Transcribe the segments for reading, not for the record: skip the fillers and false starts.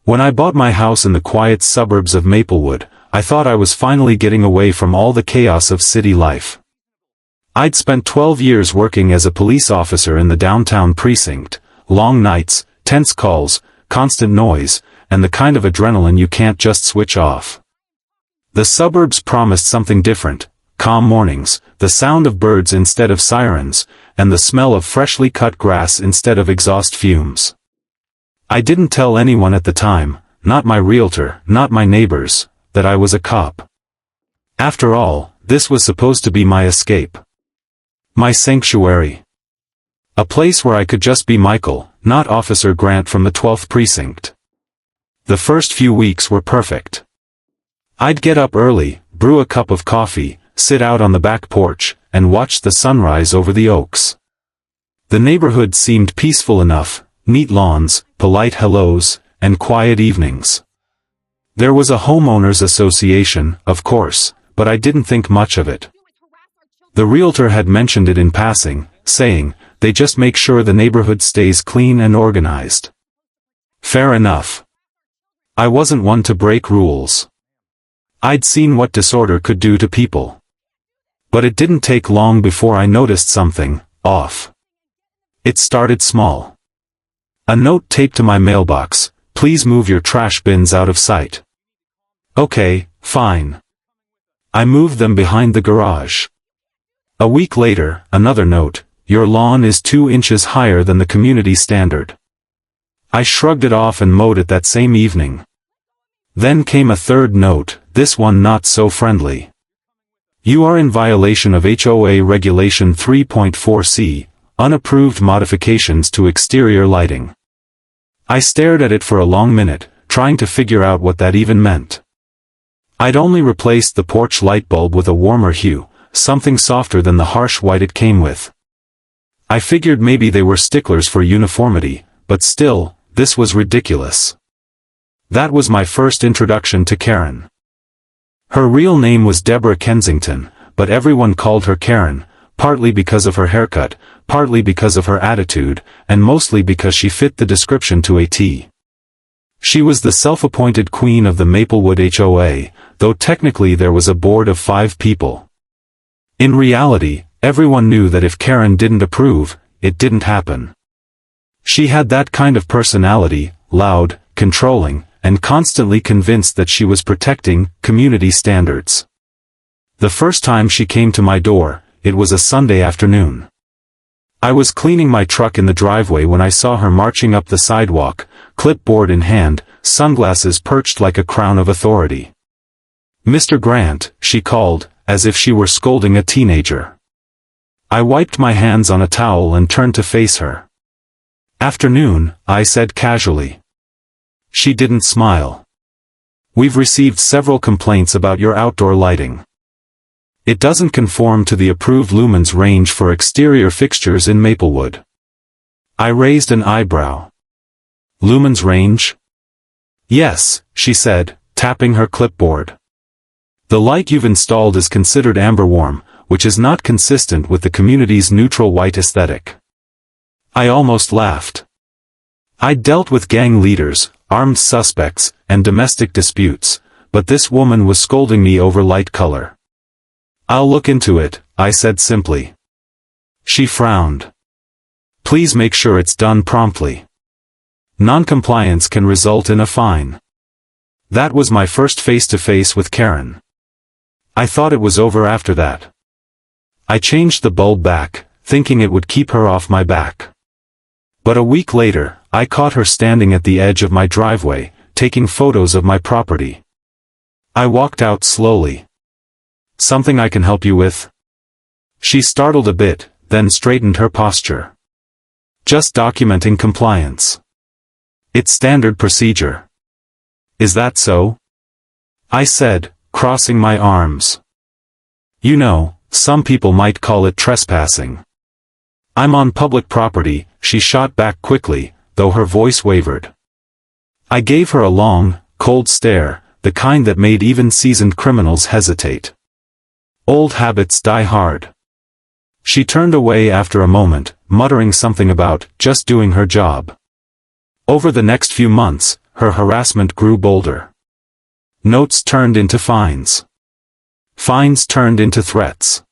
When I bought my house in the quiet suburbs of Maplewood, I thought I was finally getting away from all the chaos of city life. I'd spent 12 years working as a police officer in the downtown precinct, long nights, tense calls, constant noise, and the kind of adrenaline you can't just switch off. The suburbs promised something different: calm mornings, the sound of birds instead of sirens, and the smell of freshly cut grass instead of exhaust fumes. I didn't tell anyone at the time, not my realtor, not my neighbors, that I was a cop. After all, this was supposed to be my escape. My sanctuary. A place where I could just be Michael, not Officer Grant from the 12th Precinct. The first few weeks were perfect. I'd get up early, brew a cup of coffee, sit out on the back porch, and watch the sunrise over the oaks. The neighborhood seemed peaceful enough: neat lawns, polite hellos, and quiet evenings. There was a homeowners association, of course, but I didn't think much of it. The realtor had mentioned it in passing, saying, "They just make sure the neighborhood stays clean and organized." Fair enough. I wasn't one to break rules. I'd seen what disorder could do to people. But it didn't take long before I noticed something off. It started small. A note taped to my mailbox: "Please move your trash bins out of sight." Okay, fine. I moved them behind the garage. A week later, another note: "Your lawn is 2 inches higher than the community standard." I shrugged it off and mowed it that same evening. Then came a third note, this one not so friendly. "You are in violation of HOA Regulation 3.4C, unapproved modifications to exterior lighting." I stared at it for a long minute, trying to figure out what that even meant. I'd only replaced the porch light bulb with a warmer hue, something softer than the harsh white it came with. I figured maybe they were sticklers for uniformity, but still, this was ridiculous. That was my first introduction to Karen. Her real name was Deborah Kensington, but everyone called her Karen, partly because of her haircut, partly because of her attitude, and mostly because she fit the description to a T. She was the self-appointed queen of the Maplewood HOA, though technically there was a board of 5 people. In reality, everyone knew that if Karen didn't approve, it didn't happen. She had that kind of personality, loud, controlling, and constantly convinced that she was protecting community standards. The first time she came to my door, it was a Sunday afternoon. I was cleaning my truck in the driveway when I saw her marching up the sidewalk, clipboard in hand, sunglasses perched like a crown of authority. "Mr. Grant," she called, as if she were scolding a teenager. I wiped my hands on a towel and turned to face her. "Afternoon," I said casually. She didn't smile. "We've received several complaints about your outdoor lighting. It doesn't conform to the approved lumens range for exterior fixtures in Maplewood." I raised an eyebrow. "Lumens range?" "Yes," she said, tapping her clipboard. "The light you've installed is considered amber warm, which is not consistent with the community's neutral white aesthetic." I almost laughed. I'd dealt with gang leaders, armed suspects, and domestic disputes, but this woman was scolding me over light color. "I'll look into it," I said simply. She frowned. "Please make sure it's done promptly. Non-compliance can result in a fine." That was my first face-to-face with Karen. I thought it was over after that. I changed the bulb back, thinking it would keep her off my back. But a week later, I caught her standing at the edge of my driveway, taking photos of my property. I walked out slowly. "Something I can help you with?" She startled a bit, then straightened her posture. "Just documenting compliance. It's standard procedure." "Is that so?" I said, crossing my arms. "You know, some people might call it trespassing." "I'm on public property," she shot back quickly, though her voice wavered. I gave her a long, cold stare, the kind that made even seasoned criminals hesitate. Old habits die hard. She turned away after a moment, muttering something about just doing her job. Over the next few months, her harassment grew bolder. Notes turned into fines. Fines turned into threats.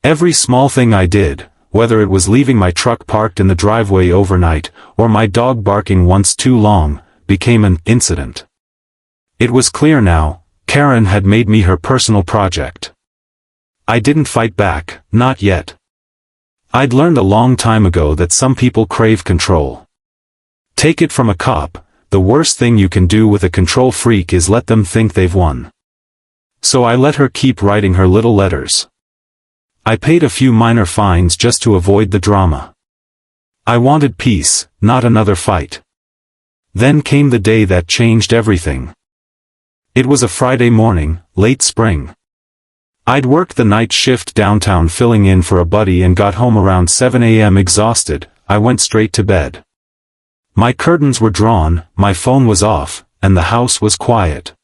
Every small thing I did, whether it was leaving my truck parked in the driveway overnight, or my dog barking once too long, became an incident. It was clear now, Karen had made me her personal project. I didn't fight back, not yet. I'd learned a long time ago that some people crave control. Take it from a cop, the worst thing you can do with a control freak is let them think they've won. So I let her keep writing her little letters. I paid a few minor fines just to avoid the drama. I wanted peace, not another fight. Then came the day that changed everything. It was a Friday morning, late spring. I'd worked the night shift downtown filling in for a buddy and got home around 7 a.m. exhausted. I went straight to bed. My curtains were drawn, my phone was off, and the house was quiet.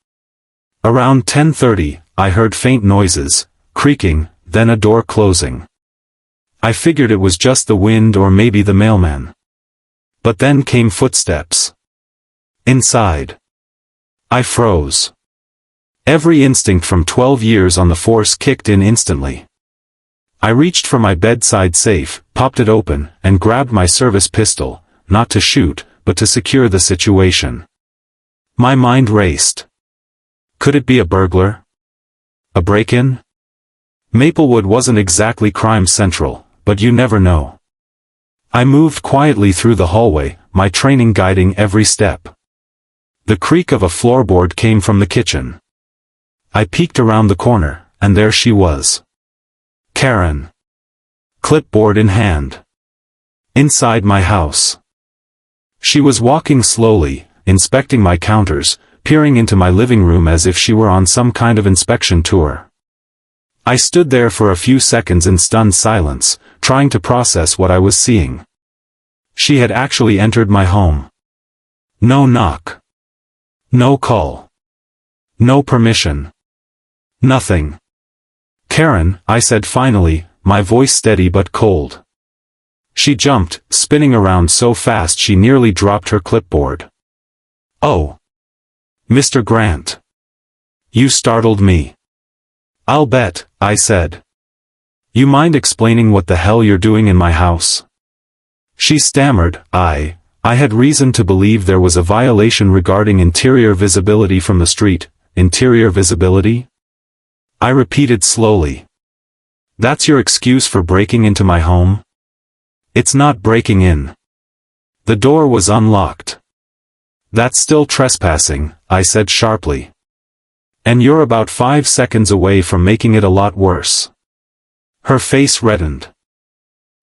Around 10:30, I heard faint noises, creaking, then a door closing. I figured it was just the wind or maybe the mailman. But then came footsteps. Inside. I froze. Every instinct from 12 years on the force kicked in instantly. I reached for my bedside safe, popped it open, and grabbed my service pistol, not to shoot, but to secure the situation. My mind raced. Could it be a burglar? A break-in? Maplewood wasn't exactly crime central, but you never know. I moved quietly through the hallway, my training guiding every step. The creak of a floorboard came from the kitchen. I peeked around the corner, and there she was. Karen. Clipboard in hand. Inside my house. She was walking slowly, inspecting my counters, peering into my living room as if she were on some kind of inspection tour. I stood there for a few seconds in stunned silence, trying to process what I was seeing. She had actually entered my home. No knock. No call. No permission. Nothing. Karen, I said finally, my voice steady but cold. She jumped, spinning around so fast she nearly dropped her clipboard. Oh. Mr. Grant. You startled me. I'll bet, I said. You mind explaining what the hell you're doing in my house? She stammered. I had reason to believe there was a violation regarding interior visibility from the street. Interior visibility? I repeated slowly. That's your excuse for breaking into my home? It's not breaking in. The door was unlocked. That's still trespassing, I said sharply. And you're about 5 seconds away from making it a lot worse. Her face reddened.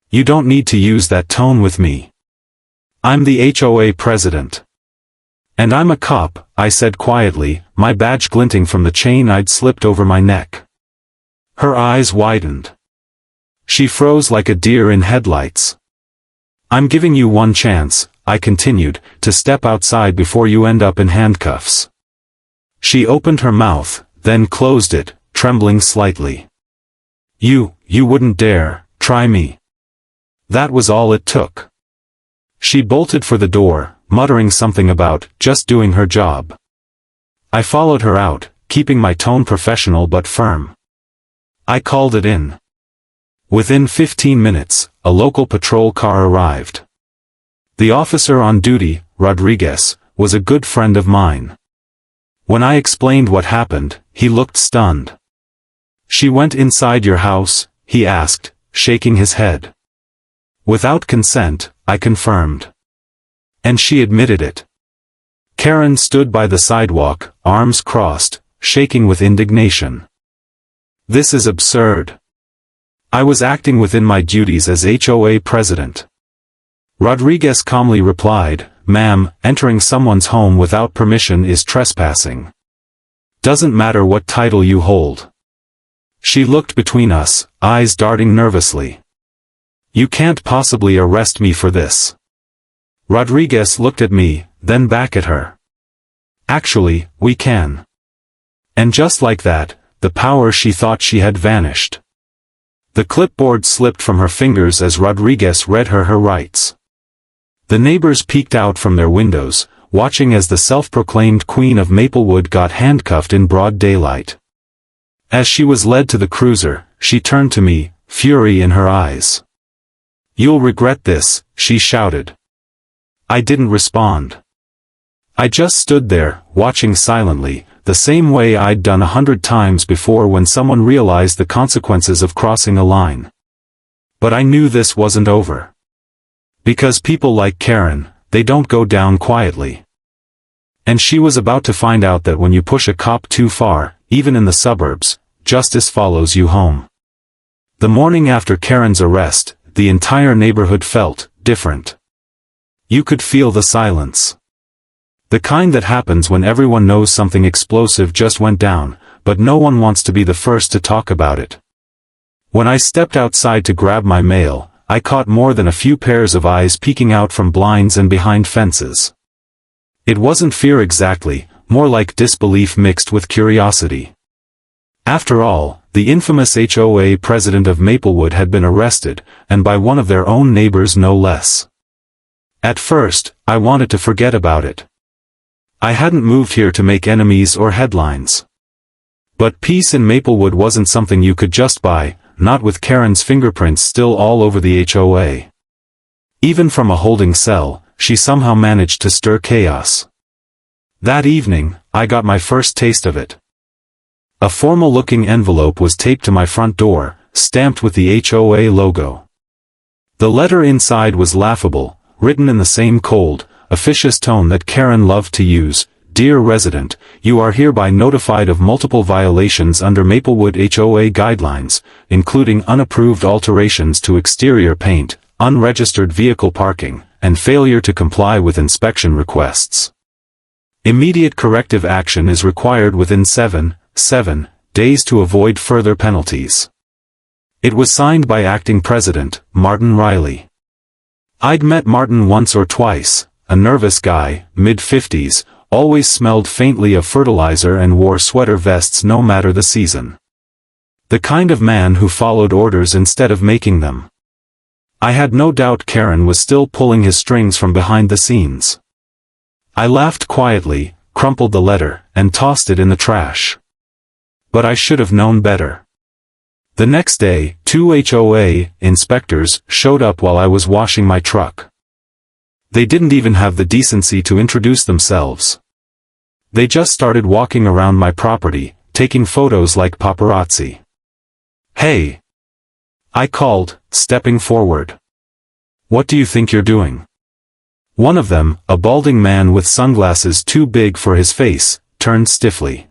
You don't need to use that tone with me. I'm the HOA president. And I'm a cop, I said quietly, my badge glinting from the chain I'd slipped over my neck. Her eyes widened. She froze like a deer in headlights. I'm giving you one chance, I continued, to step outside before you end up in handcuffs. She opened her mouth, then closed it, trembling slightly. You wouldn't dare, try me. That was all it took. She bolted for the door, muttering something about just doing her job. I followed her out, keeping my tone professional but firm. I called it in. Within 15 minutes, a local patrol car arrived. The officer on duty, Rodriguez, was a good friend of mine. When I explained what happened, he looked stunned. She went inside your house, he asked, shaking his head. Without consent, I confirmed. And she admitted it. Karen stood by the sidewalk, arms crossed, shaking with indignation. This is absurd. I was acting within my duties as HOA president. Rodriguez calmly replied, Ma'am, entering someone's home without permission is trespassing. Doesn't matter what title you hold. She looked between us, eyes darting nervously. You can't possibly arrest me for this. Rodriguez looked at me, then back at her. Actually, we can. And just like that, the power she thought she had vanished. The clipboard slipped from her fingers as Rodriguez read her rights. The neighbors peeked out from their windows, watching as the self-proclaimed Queen of Maplewood got handcuffed in broad daylight. As she was led to the cruiser, she turned to me, fury in her eyes. "You'll regret this," she shouted. I didn't respond. I just stood there, watching silently, the same way I'd done 100 times before when someone realized the consequences of crossing a line. But I knew this wasn't over. Because people like Karen, they don't go down quietly. And she was about to find out that when you push a cop too far, even in the suburbs, justice follows you home. The morning after Karen's arrest, the entire neighborhood felt different. You could feel the silence. The kind that happens when everyone knows something explosive just went down, but no one wants to be the first to talk about it. When I stepped outside to grab my mail, I caught more than a few pairs of eyes peeking out from blinds and behind fences. It wasn't fear exactly, more like disbelief mixed with curiosity. After all, the infamous HOA president of Maplewood had been arrested, and by one of their own neighbors no less. At first, I wanted to forget about it. I hadn't moved here to make enemies or headlines. But peace in Maplewood wasn't something you could just buy, not with Karen's fingerprints still all over the HOA. Even from a holding cell, she somehow managed to stir chaos. That evening, I got my first taste of it. A formal-looking envelope was taped to my front door, stamped with the HOA logo. The letter inside was laughable, written in the same cold, officious tone that Karen loved to use. "Dear resident, you are hereby notified of multiple violations under Maplewood HOA guidelines, including unapproved alterations to exterior paint, unregistered vehicle parking, and failure to comply with inspection requests. Immediate corrective action is required within 7 days to avoid further penalties." It was signed by acting president, Martin Riley. I'd met Martin once or twice, a nervous guy, mid-50s, always smelled faintly of fertilizer and wore sweater vests no matter the season. The kind of man who followed orders instead of making them. I had no doubt Karen was still pulling his strings from behind the scenes. I laughed quietly, crumpled the letter, and tossed it in the trash. But I should have known better. The next day, 2 HOA inspectors showed up while I was washing my truck. They didn't even have the decency to introduce themselves. They just started walking around my property, taking photos like paparazzi. "Hey!" I called, stepping forward. "What do you think you're doing?" One of them, a balding man with sunglasses too big for his face, turned stiffly.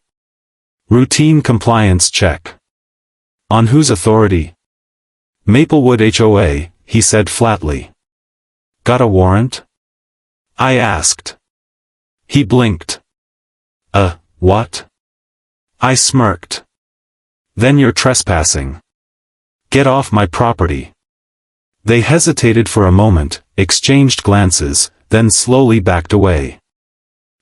"Routine compliance check." "On whose authority?" "Maplewood HOA," he said flatly. "Got a warrant?" I asked. He blinked. What?" I smirked. "Then you're trespassing. Get off my property." They hesitated for a moment, exchanged glances, then slowly backed away.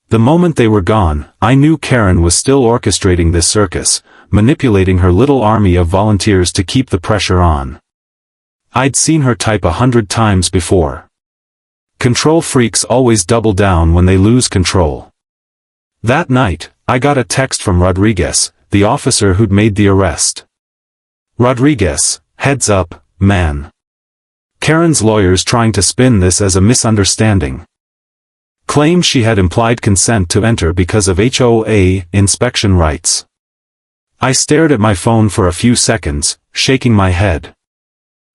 The moment they were gone, I knew Karen was still orchestrating this circus, manipulating her little army of volunteers to keep the pressure on. I'd seen her type 100 times before. Control freaks always double down when they lose control. That night, I got a text from Rodriguez, the officer who'd made the arrest. "Rodriguez, heads up, man. Karen's lawyer's trying to spin this as a misunderstanding. Claimed she had implied consent to enter because of HOA inspection rights." I stared at my phone for a few seconds, shaking my head.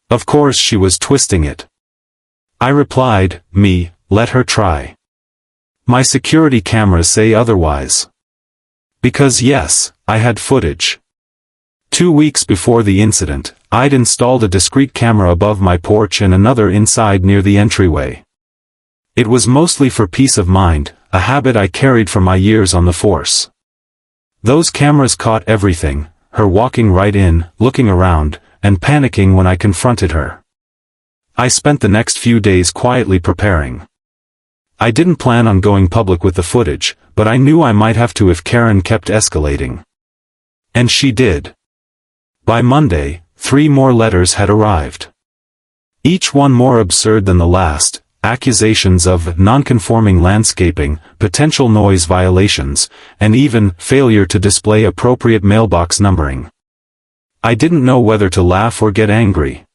Of course she was twisting it. I replied, let her try. My security cameras say otherwise. Because yes, I had footage. 2 weeks before the incident, I'd installed a discrete camera above my porch and another inside near the entryway. It was mostly for peace of mind, a habit I carried from my years on the force. Those cameras caught everything, her walking right in, looking around, and panicking when I confronted her. I spent the next few days quietly preparing. I didn't plan on going public with the footage, but I knew I might have to if Karen kept escalating. And she did. By Monday, 3 more letters had arrived. Each one more absurd than the last, accusations of non-conforming landscaping, potential noise violations, and even failure to display appropriate mailbox numbering. I didn't know whether to laugh or get angry.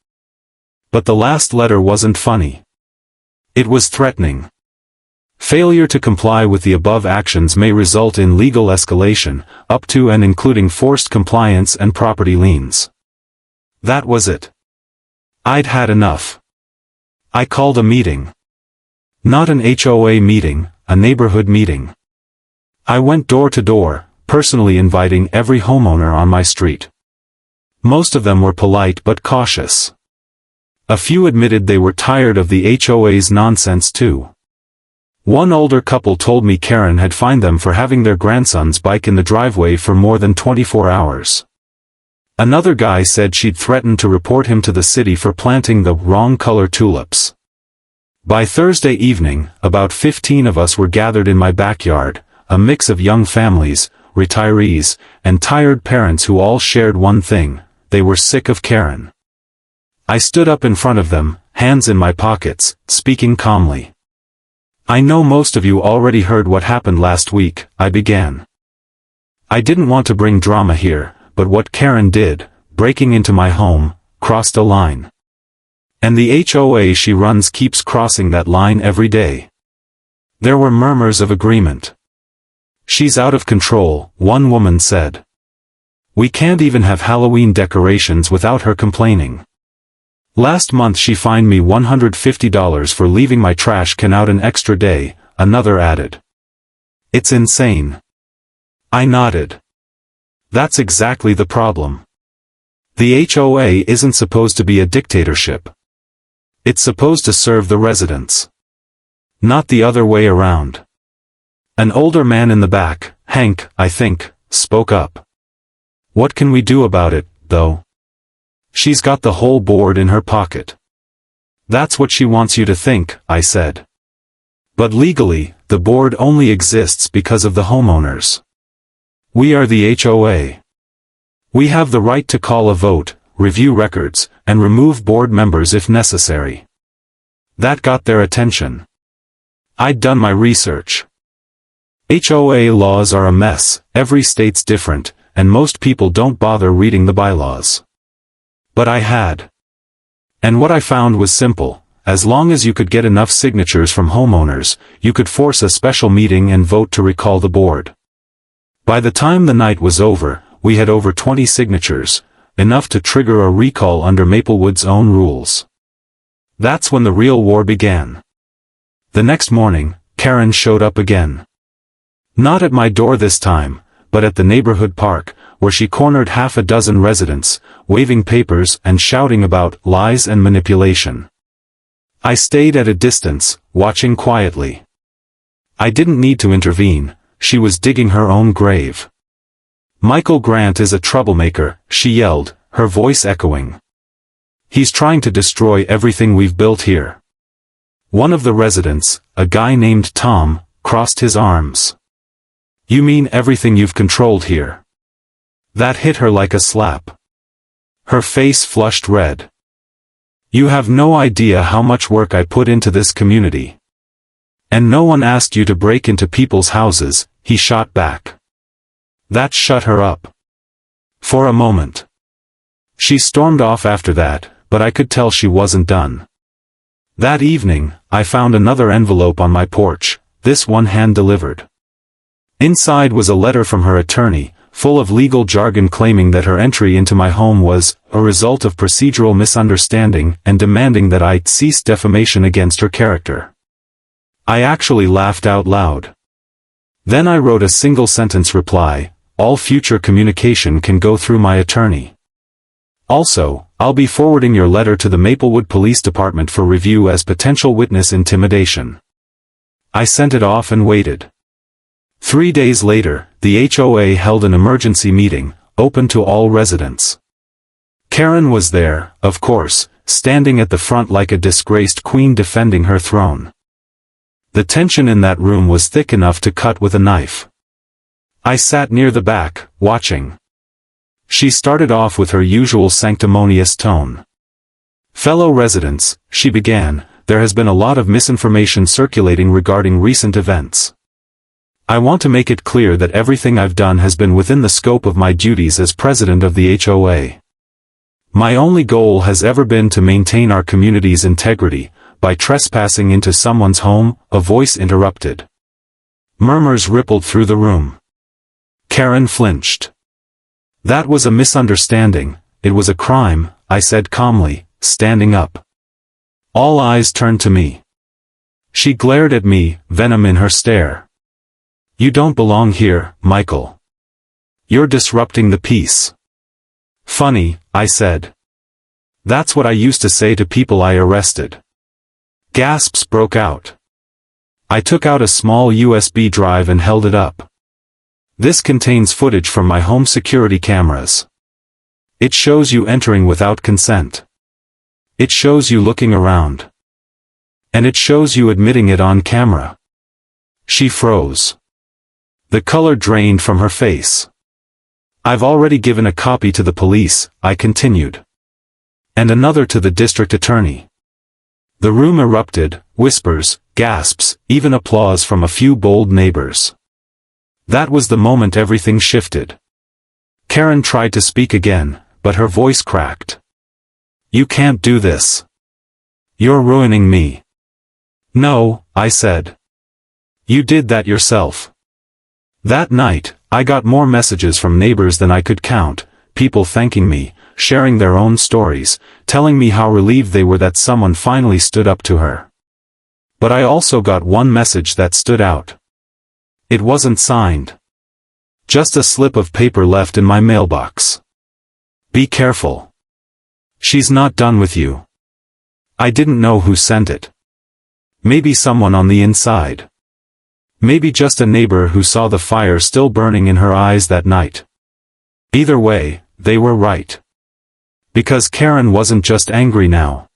But the last letter wasn't funny. It was threatening. Failure to comply with the above actions may result in legal escalation, up to and including forced compliance and property liens. That was it. I'd had enough. I called a meeting. Not an HOA meeting, a neighborhood meeting. I went door to door, personally inviting every homeowner on my street. Most of them were polite but cautious. A few admitted they were tired of the HOA's nonsense too. One older couple told me Karen had fined them for having their grandson's bike in the driveway for more than 24 hours. Another guy said she'd threatened to report him to the city for planting the wrong color tulips. By Thursday evening, about 15 of us were gathered in my backyard, a mix of young families, retirees, and tired parents who all shared one thing: they were sick of Karen. I stood up in front of them, hands in my pockets, speaking calmly. I know most of you already heard what happened last week, I began. I didn't want to bring drama here, but what Karen did, breaking into my home, crossed a line. And the HOA she runs keeps crossing that line every day. There were murmurs of agreement. She's out of control, one woman said. We can't even have Halloween decorations without her complaining. Last month she fined me $150 for leaving my trash can out an extra day, another added. It's insane. I nodded. That's exactly the problem. The HOA isn't supposed to be a dictatorship. It's supposed to serve the residents. Not the other way around. An older man in the back, Hank, I think, spoke up. What can we do about it, though? She's got the whole board in her pocket. That's what she wants you to think, I said. But legally, the board only exists because of the homeowners. We are the HOA. We have the right to call a vote, review records, and remove board members if necessary. That got their attention. I'd done my research. HOA laws are a mess, every state's different, and most people don't bother reading the bylaws. But I had. And what I found was simple: as long as you could get enough signatures from homeowners, you could force a special meeting and vote to recall the board. By the time the night was over, we had over 20 signatures, enough to trigger a recall under Maplewood's own rules. That's when the real war began. The next morning, Karen showed up again. Not at my door this time, but at the neighborhood park, where she cornered half a dozen residents, waving papers and shouting about lies and manipulation. I stayed at a distance, watching quietly. I didn't need to intervene, she was digging her own grave. Michael Grant is a troublemaker, she yelled, her voice echoing. He's trying to destroy everything we've built here. One of the residents, a guy named Tom, crossed his arms. You mean everything you've controlled here? That hit her like a slap. Her face flushed red. You have no idea how much work I put into this community. And no one asked you to break into people's houses, he shot back. That shut her up. For a moment. She stormed off after that, but I could tell she wasn't done. That evening, I found another envelope on my porch, this one hand-delivered. Inside was a letter from her attorney, full of legal jargon claiming that her entry into my home was a result of procedural misunderstanding and demanding that I cease defamation against her character. I actually laughed out loud. Then I wrote a single-sentence reply: all future communication can go through my attorney. Also, I'll be forwarding your letter to the Maplewood Police Department for review as potential witness intimidation. I sent it off and waited. 3 days later, the HOA held an emergency meeting, open to all residents. Karen was there, of course, standing at the front like a disgraced queen defending her throne. The tension in that room was thick enough to cut with a knife. I sat near the back, watching. She started off with her usual sanctimonious tone. Fellow residents, she began, there has been a lot of misinformation circulating regarding recent events. I want to make it clear that everything I've done has been within the scope of my duties as president of the HOA. My only goal has ever been to maintain our community's integrity. By trespassing into someone's home, a voice interrupted. Murmurs rippled through the room. Karen flinched. That was a misunderstanding, it was a crime, I said calmly, standing up. All eyes turned to me. She glared at me, venom in her stare. You don't belong here, Michael. You're disrupting the peace. Funny, I said. That's what I used to say to people I arrested. Gasps broke out. I took out a small USB drive and held it up. This contains footage from my home security cameras. It shows you entering without consent. It shows you looking around. And it shows you admitting it on camera. She froze. The color drained from her face. I've already given a copy to the police, I continued. And another to the district attorney. The room erupted, whispers, gasps, even applause from a few bold neighbors. That was the moment everything shifted. Karen tried to speak again, but her voice cracked. You can't do this. You're ruining me. No, I said. You did that yourself. That night, I got more messages from neighbors than I could count, people thanking me, sharing their own stories, telling me how relieved they were that someone finally stood up to her. But I also got one message that stood out. It wasn't signed. Just a slip of paper left in my mailbox. Be careful. She's not done with you. I didn't know who sent it. Maybe someone on the inside. Maybe just a neighbor who saw the fire still burning in her eyes that night. Either way, they were right. Because Karen wasn't just angry now.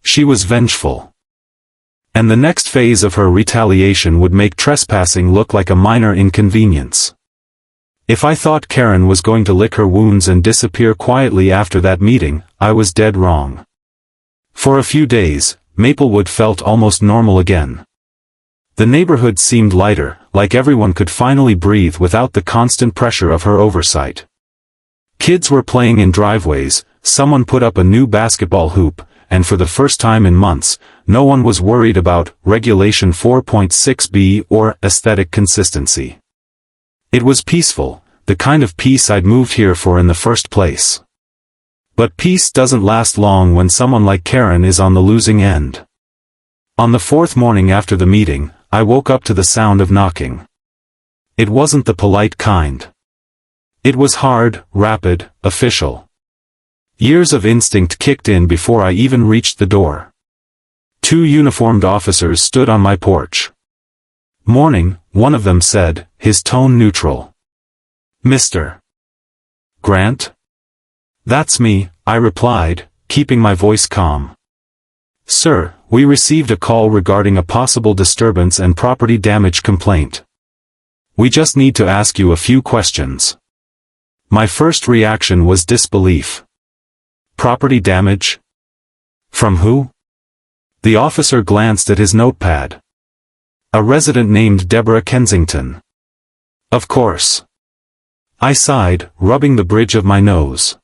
She was vengeful. And the next phase of her retaliation would make trespassing look like a minor inconvenience. If I thought Karen was going to lick her wounds and disappear quietly after that meeting, I was dead wrong. For a few days, Maplewood felt almost normal again. The neighborhood seemed lighter, like everyone could finally breathe without the constant pressure of her oversight. Kids were playing in driveways, someone put up a new basketball hoop, and for the first time in months, no one was worried about Regulation 4.6b or aesthetic consistency. It was peaceful, the kind of peace I'd moved here for in the first place. But peace doesn't last long when someone like Karen is on the losing end. On the fourth morning after the meeting, I woke up to the sound of knocking. It wasn't the polite kind. It was hard, rapid, official. Years of instinct kicked in before I even reached the door. Two uniformed officers stood on my porch. Morning, one of them said, his tone neutral. Mr. Grant? That's me, I replied, keeping my voice calm. Sir, we received a call regarding a possible disturbance and property damage complaint. We just need to ask you a few questions. My first reaction was disbelief. Property damage? From who? The officer glanced at his notepad. A resident named Deborah Kensington. Of course. I sighed, rubbing the bridge of my nose.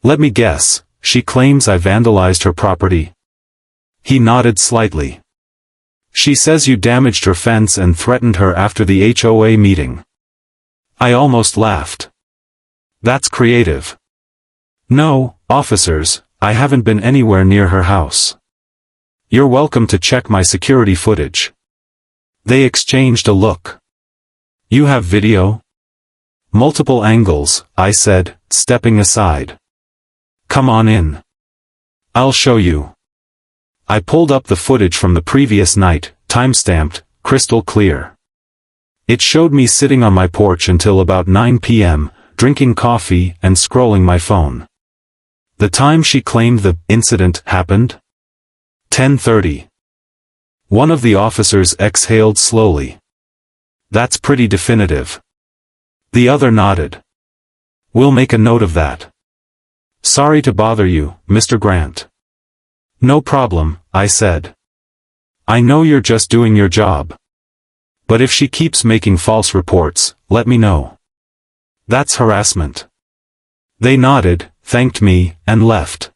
Let me guess, she claims I vandalized her property. He nodded slightly. She says you damaged her fence and threatened her after the HOA meeting. I almost laughed. That's creative. No, officers, I haven't been anywhere near her house. You're welcome to check my security footage. They exchanged a look. You have video? Multiple angles, I said, stepping aside. Come on in. I'll show you. I pulled up the footage from the previous night, time-stamped, crystal clear. It showed me sitting on my porch until about 9 p.m., drinking coffee and scrolling my phone. The time she claimed the incident happened? 10:30. One of the officers exhaled slowly. That's pretty definitive. The other nodded. We'll make a note of that. Sorry to bother you, Mr. Grant. No problem, I said. I know you're just doing your job. But if she keeps making false reports, let me know. That's harassment. They nodded, thanked me, and left.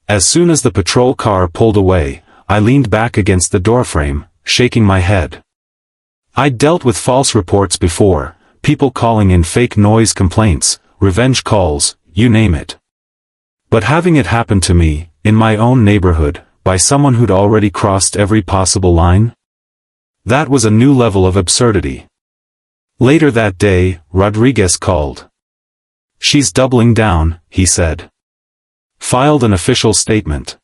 As soon as the patrol car pulled away, I leaned back against the doorframe, shaking my head. I'd dealt with false reports before, people calling in fake noise complaints, revenge calls, you name it. But having it happen to me, in my own neighborhood, by someone who'd already crossed every possible line? That was a new level of absurdity. Later that day, Rodriguez called. She's doubling down, he said. Filed an official statement.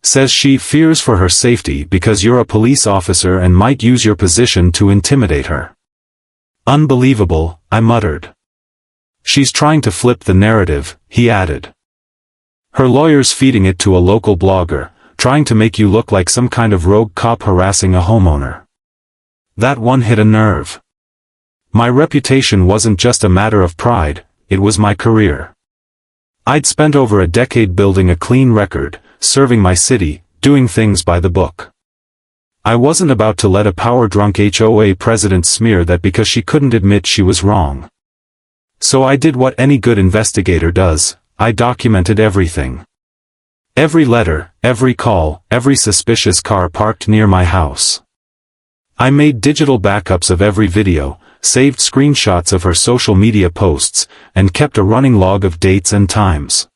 Says she fears for her safety because you're a police officer and might use your position to intimidate her. Unbelievable, I muttered. She's trying to flip the narrative, he added. Her lawyer's feeding it to a local blogger, trying to make you look like some kind of rogue cop harassing a homeowner. That one hit a nerve. My reputation wasn't just a matter of pride, it was my career. I'd spent over a decade building a clean record, serving my city, doing things by the book. I wasn't about to let a power-drunk HOA president smear that because she couldn't admit she was wrong. So I did what any good investigator does, I documented everything. Every letter, every call, every suspicious car parked near my house. I made digital backups of every video, saved screenshots of her social media posts, and kept a running log of dates and times.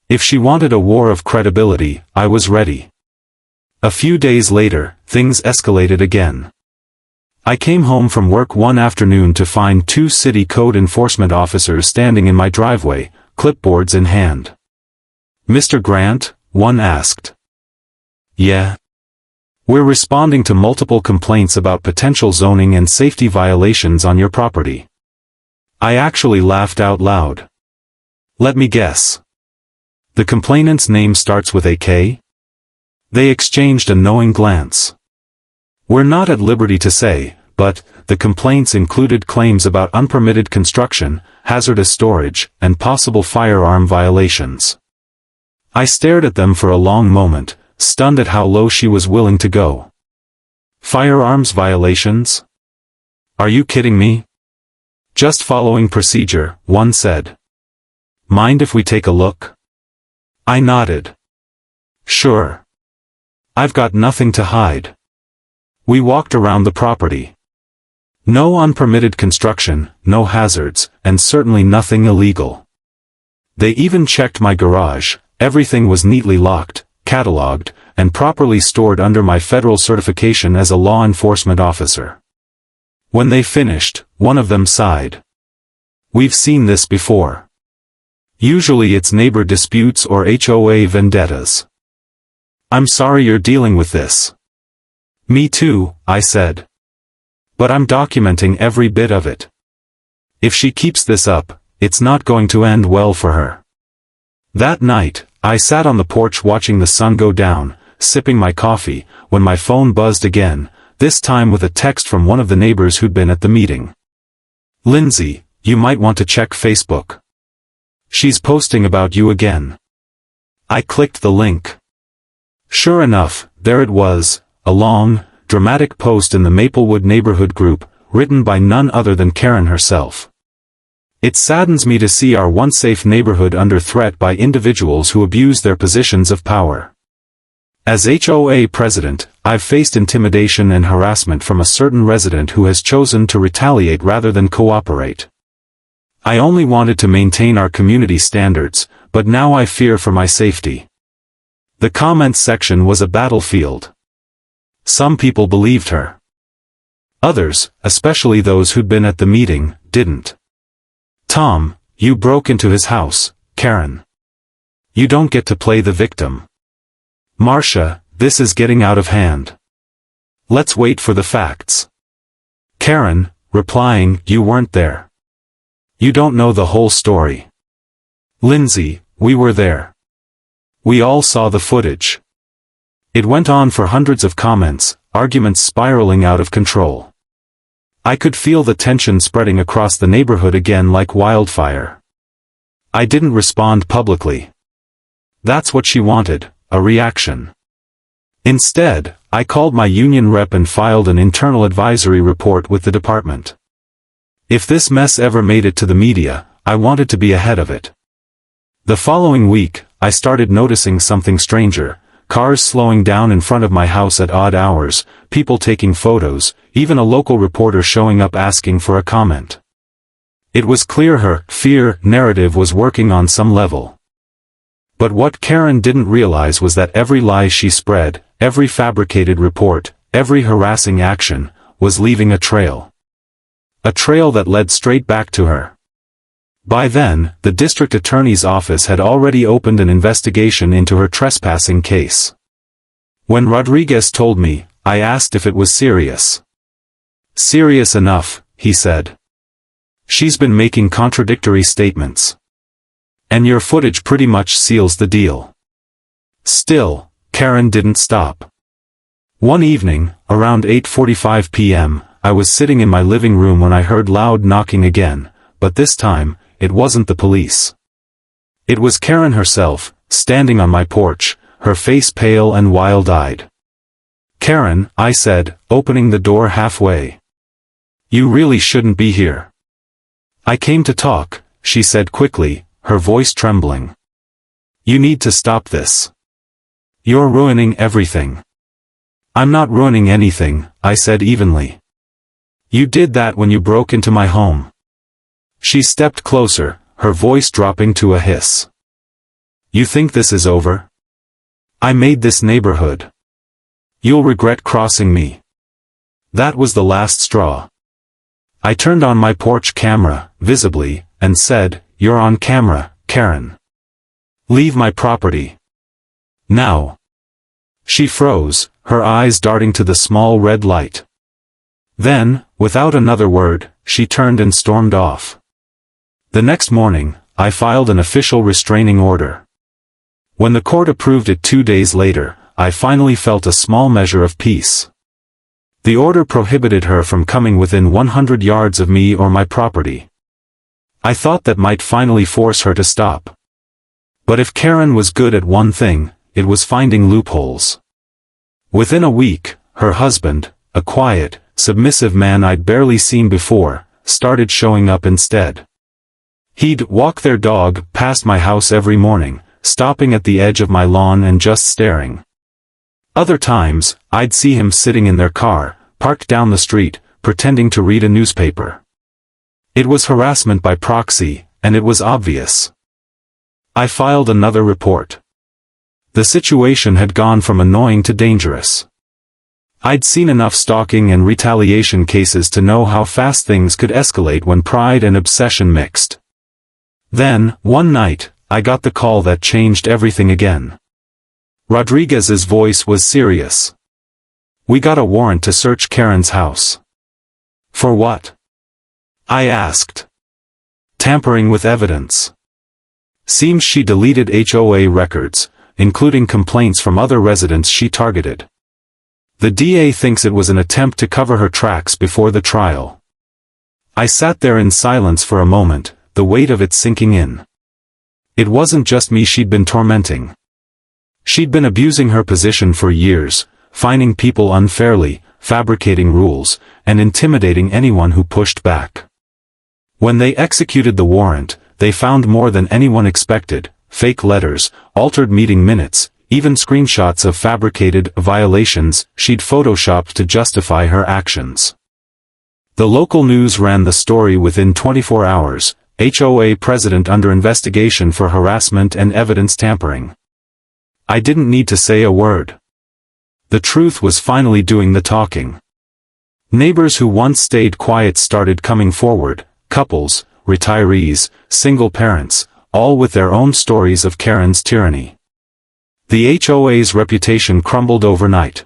If she wanted a war of credibility, I was ready. A few days later, things escalated again. I came home from work one afternoon to find 2 city code enforcement officers standing in my driveway, clipboards in hand. Mr. Grant, one asked. Yeah. We're responding to multiple complaints about potential zoning and safety violations on your property. I actually laughed out loud. Let me guess. The complainant's name starts with a K? They exchanged a knowing glance. We're not at liberty to say, but the complaints included claims about unpermitted construction, hazardous storage, and possible firearm violations. I stared at them for a long moment, stunned at how low she was willing to go. Firearms violations? Are you kidding me? Just following procedure, one said. Mind if we take a look? I nodded. Sure. I've got nothing to hide. We walked around the property. No unpermitted construction, no hazards, and certainly nothing illegal. They even checked my garage, everything was neatly locked, cataloged, and properly stored under my federal certification as a law enforcement officer. When they finished, one of them sighed. We've seen this before. Usually it's neighbor disputes or HOA vendettas. I'm sorry you're dealing with this. Me too, I said. But I'm documenting every bit of it. If she keeps this up, it's not going to end well for her. That night, I sat on the porch watching the sun go down, sipping my coffee, when my phone buzzed again, this time with a text from one of the neighbors who'd been at the meeting. Lindsay, you might want to check Facebook. She's posting about you again. I clicked the link. Sure enough, there it was, a long, dramatic post in the Maplewood neighborhood group, written by none other than Karen herself. It saddens me to see our once safe neighborhood under threat by individuals who abuse their positions of power. As HOA president, I've faced intimidation and harassment from a certain resident who has chosen to retaliate rather than cooperate. I only wanted to maintain our community standards, but now I fear for my safety. The comments section was a battlefield. Some people believed her. Others, especially those who'd been at the meeting, didn't. Tom, you broke into his house, Karen. You don't get to play the victim. Marcia, this is getting out of hand. Let's wait for the facts. Karen, replying, you weren't there. You don't know the whole story. Lindsay, we were there. We all saw the footage. It went on for hundreds of comments, arguments spiraling out of control. I could feel the tension spreading across the neighborhood again like wildfire. I didn't respond publicly. That's what she wanted, a reaction. Instead, I called my union rep and filed an internal advisory report with the department. If this mess ever made it to the media, I wanted to be ahead of it. The following week, I started noticing something stranger: cars slowing down in front of my house at odd hours, people taking photos, even a local reporter showing up asking for a comment. It was clear her fear narrative was working on some level. But what Karen didn't realize was that every lie she spread, every fabricated report, every harassing action, was leaving a trail. A trail that led straight back to her. By then, the district attorney's office had already opened an investigation into her trespassing case. When Rodriguez told me, I asked if it was serious. "Serious enough," he said. "She's been making contradictory statements. And your footage pretty much seals the deal." Still, Karen didn't stop. One evening, around 8:45 p.m., I was sitting in my living room when I heard loud knocking again, but this time, it wasn't the police. It was Karen herself, standing on my porch, her face pale and wild-eyed. "Karen," I said, opening the door halfway. "You really shouldn't be here." "I came to talk," she said quickly, her voice trembling. "You need to stop this. You're ruining everything." "I'm not ruining anything," I said evenly. "You did that when you broke into my home." She stepped closer, her voice dropping to a hiss. "You think this is over? I made this neighborhood. You'll regret crossing me." That was the last straw. I turned on my porch camera, visibly, and said, "You're on camera, Karen. Leave my property. Now." She froze, her eyes darting to the small red light. Then, without another word, she turned and stormed off. The next morning, I filed an official restraining order. When the court approved it 2 days later, I finally felt a small measure of peace. The order prohibited her from coming within 100 yards of me or my property. I thought that might finally force her to stop. But if Karen was good at one thing, it was finding loopholes. Within a week, her husband, a quiet, submissive man I'd barely seen before, started showing up instead. He'd walk their dog past my house every morning, stopping at the edge of my lawn and just staring. Other times, I'd see him sitting in their car, parked down the street, pretending to read a newspaper. It was harassment by proxy, and it was obvious. I filed another report. The situation had gone from annoying to dangerous. I'd seen enough stalking and retaliation cases to know how fast things could escalate when pride and obsession mixed. Then, one night, I got the call that changed everything again. Rodriguez's voice was serious. "We got a warrant to search Karen's house." "For what?" I asked. "Tampering with evidence. Seems she deleted HOA records, including complaints from other residents she targeted. The DA thinks it was an attempt to cover her tracks before the trial." I sat there in silence for a moment, the weight of it sinking in. It wasn't just me she'd been tormenting. She'd been abusing her position for years, fining people unfairly, fabricating rules, and intimidating anyone who pushed back. When they executed the warrant, they found more than anyone expected: fake letters, altered meeting minutes, even screenshots of fabricated violations she'd photoshopped to justify her actions. The local news ran the story within 24 hours, HOA president under investigation for harassment and evidence tampering. I didn't need to say a word. The truth was finally doing the talking. Neighbors who once stayed quiet started coming forward, couples, retirees, single parents, all with their own stories of Karen's tyranny. The HOA's reputation crumbled overnight.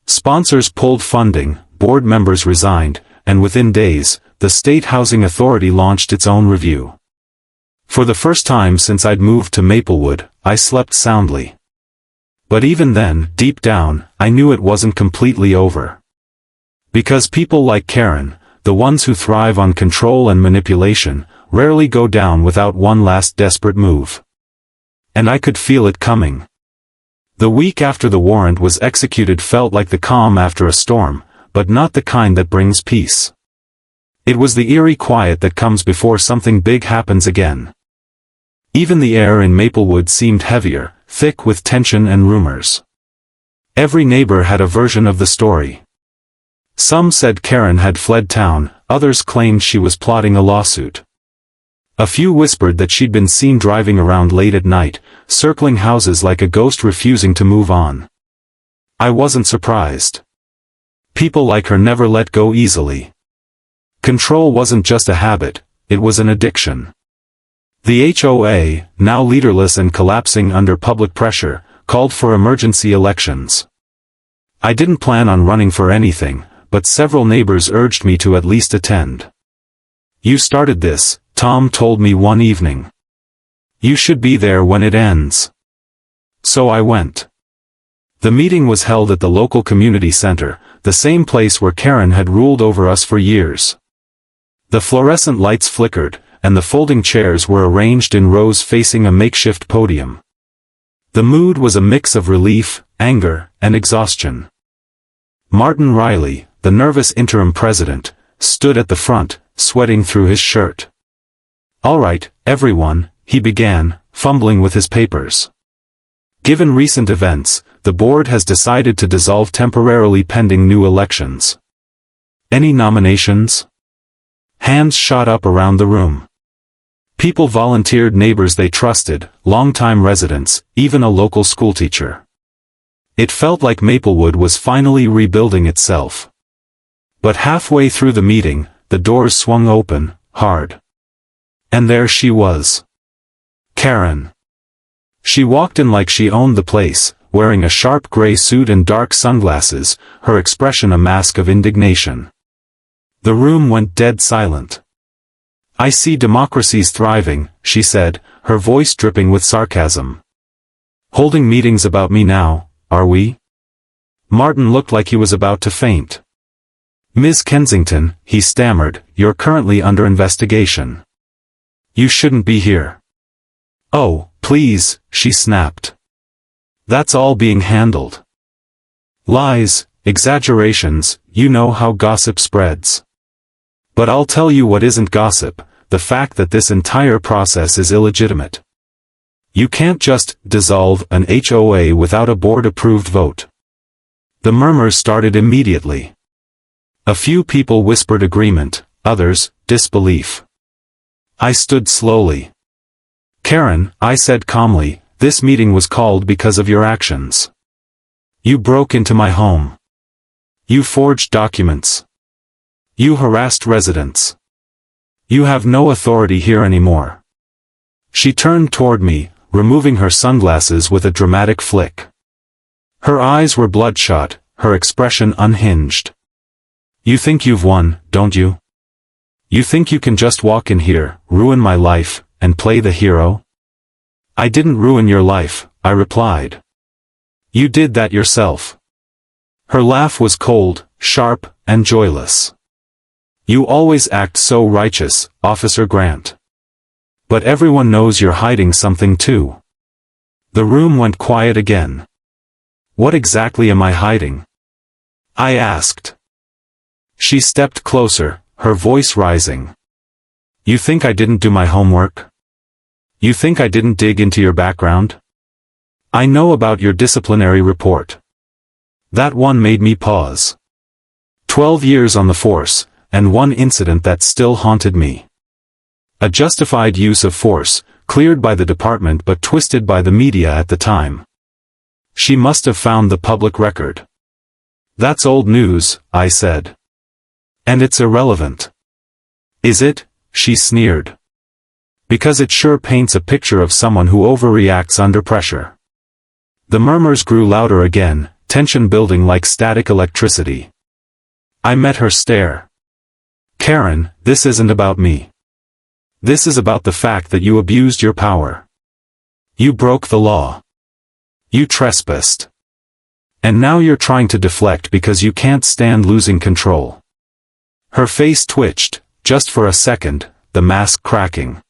Sponsors pulled funding, board members resigned, and within days, the State Housing Authority launched its own review. For the first time since I'd moved to Maplewood, I slept soundly. But even then, deep down, I knew it wasn't completely over. Because people like Karen, the ones who thrive on control and manipulation, rarely go down without one last desperate move. And I could feel it coming. The week after the warrant was executed felt like the calm after a storm, but not the kind that brings peace. It was the eerie quiet that comes before something big happens again. Even the air in Maplewood seemed heavier, thick with tension and rumors. Every neighbor had a version of the story. Some said Karen had fled town, others claimed she was plotting a lawsuit. A few whispered that she'd been seen driving around late at night, circling houses like a ghost refusing to move on. I wasn't surprised. People like her never let go easily. Control wasn't just a habit, it was an addiction. The HOA, now leaderless and collapsing under public pressure, called for emergency elections. I didn't plan on running for anything, but several neighbors urged me to at least attend. "You started this," Tom told me one evening. "You should be there when it ends." So I went. The meeting was held at the local community center, the same place where Karen had ruled over us for years. The fluorescent lights flickered, and the folding chairs were arranged in rows facing a makeshift podium. The mood was a mix of relief, anger, and exhaustion. Martin Riley, the nervous interim president, stood at the front, sweating through his shirt. "All right, everyone," he began, fumbling with his papers. "Given recent events, the board has decided to dissolve temporarily pending new elections. Any nominations?" Hands shot up around the room. People volunteered, neighbors they trusted, longtime residents, even a local schoolteacher. It felt like Maplewood was finally rebuilding itself. But halfway through the meeting, the doors swung open, hard. And there she was. Karen. She walked in like she owned the place, wearing a sharp gray suit and dark sunglasses, her expression a mask of indignation. The room went dead silent. "I see democracy's thriving," she said, her voice dripping with sarcasm. "Holding meetings about me now, are we?" Martin looked like he was about to faint. "Ms. Kensington," he stammered, "you're currently under investigation. You shouldn't be here." "Oh, please," she snapped. "That's all being handled." "Lies, exaggerations, you know how gossip spreads. But I'll tell you what isn't gossip, the fact that this entire process is illegitimate. You can't just dissolve an HOA without a board-approved vote." The murmurs started immediately. A few people whispered agreement, others, disbelief. I stood slowly. "Karen," I said calmly, "this meeting was called because of your actions. You broke into my home. You forged documents. You harassed residents. You have no authority here anymore." She turned toward me, removing her sunglasses with a dramatic flick. Her eyes were bloodshot, her expression unhinged. "You think you've won, don't you? You think you can just walk in here, ruin my life, and play the hero?" "I didn't ruin your life," I replied. "You did that yourself." Her laugh was cold, sharp, and joyless. "You always act so righteous, Officer Grant. But everyone knows you're hiding something too." The room went quiet again. "What exactly am I hiding?" I asked. She stepped closer, her voice rising. "You think I didn't do my homework? You think I didn't dig into your background? I know about your disciplinary report. That one made me pause. 12 years on the force, and one incident that still haunted me. A justified use of force, cleared by the department but twisted by the media at the time. She must have found the public record." "That's old news," I said. "And it's irrelevant." "Is it?" she sneered. "Because it sure paints a picture of someone who overreacts under pressure." The murmurs grew louder again, tension building like static electricity. I met her stare. "Karen, this isn't about me. This is about the fact that you abused your power. You broke the law. You trespassed. And now you're trying to deflect because you can't stand losing control." Her face twitched, just for a second, the mask cracking.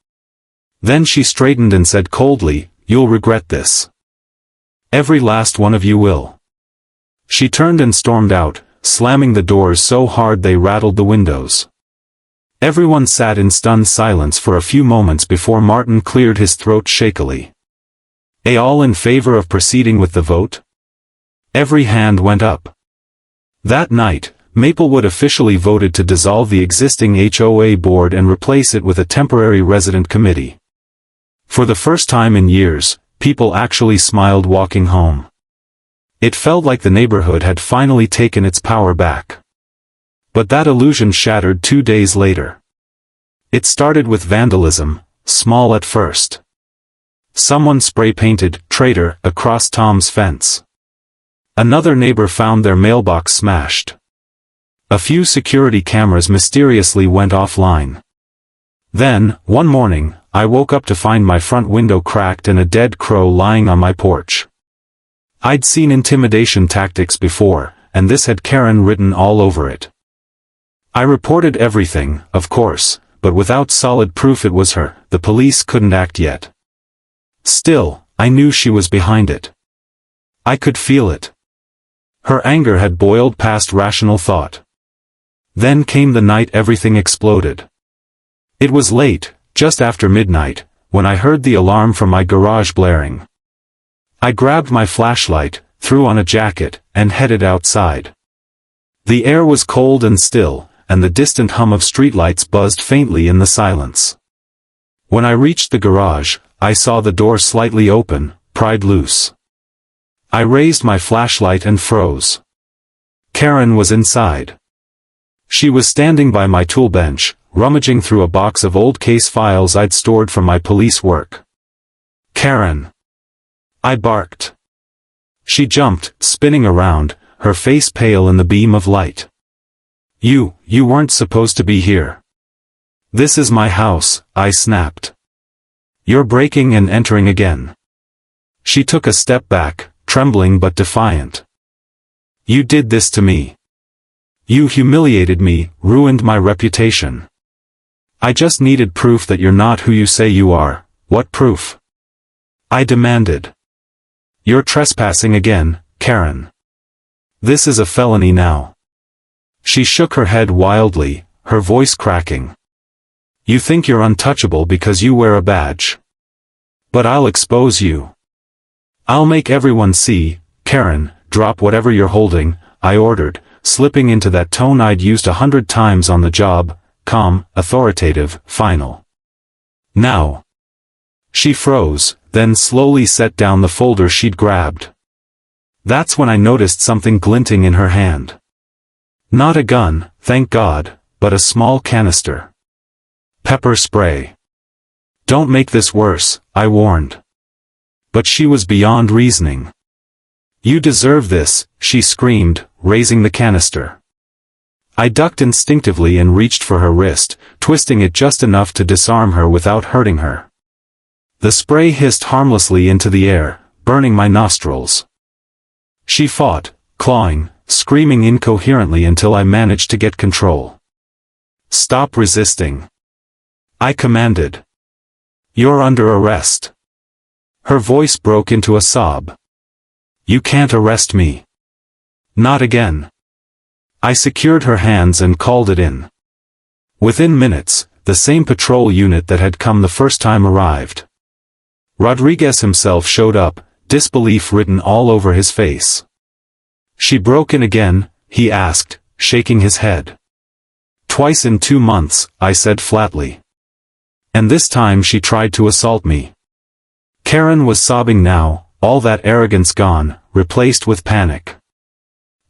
Then she straightened and said coldly, "You'll regret this." Every last one of you will." She turned and stormed out, slamming the doors so hard they rattled the windows. Everyone sat in stunned silence for a few moments before Martin cleared his throat shakily. All in favor of proceeding with the vote?" Every hand went up. That night, Maplewood officially voted to dissolve the existing HOA board and replace it with a temporary resident committee. For the first time in years, people actually smiled walking home. It felt like the neighborhood had finally taken its power back. But that illusion shattered 2 days later. It started with vandalism, small at first. Someone spray-painted "Traitor" across Tom's fence. Another neighbor found their mailbox smashed. A few security cameras mysteriously went offline. Then, one morning, I woke up to find my front window cracked and a dead crow lying on my porch. I'd seen intimidation tactics before, and this had Karen written all over it. I reported everything, of course, but without solid proof it was her. The police couldn't act yet. Still, I knew she was behind it. I could feel it. Her anger had boiled past rational thought. Then came the night everything exploded. It was late, just after midnight, when I heard the alarm from my garage blaring. I grabbed my flashlight, threw on a jacket, and headed outside. The air was cold and still, and the distant hum of streetlights buzzed faintly in the silence. When I reached the garage, I saw the door slightly open, pried loose. I raised my flashlight and froze. Karen was inside. She was standing by my tool bench, rummaging through a box of old case files I'd stored from my police work. "Karen!" I barked. She jumped, spinning around, her face pale in the beam of light. You weren't supposed to be here." "This is my house," I snapped. "You're breaking and entering again." She took a step back, trembling but defiant. "You did this to me. You humiliated me, ruined my reputation. I just needed proof that you're not who you say you are." "What proof?" I demanded. "You're trespassing again, Karen. This is a felony now." She shook her head wildly, her voice cracking. "You think you're untouchable because you wear a badge. But I'll expose you. I'll make everyone see." "Karen, drop whatever you're holding," I ordered, slipping into that tone I'd used 100 times on the job, calm, authoritative, final. "Now." She froze, then slowly set down the folder she'd grabbed. That's when I noticed something glinting in her hand. Not a gun, thank God, but a small canister. Pepper spray. "Don't make this worse," I warned. But she was beyond reasoning. "You deserve this," she screamed, raising the canister. I ducked instinctively and reached for her wrist, twisting it just enough to disarm her without hurting her. The spray hissed harmlessly into the air, burning my nostrils. She fought, clawing, screaming incoherently until I managed to get control. "Stop resisting," I commanded. "You're under arrest." Her voice broke into a sob. "You can't arrest me." "Not again." I secured her hands and called it in. Within minutes, the same patrol unit that had come the first time arrived. Rodriguez himself showed up, disbelief written all over his face. "She broke in again?" he asked, shaking his head. "Twice in 2 months," I said flatly. "And this time she tried to assault me." Karen was sobbing now, all that arrogance gone, replaced with panic.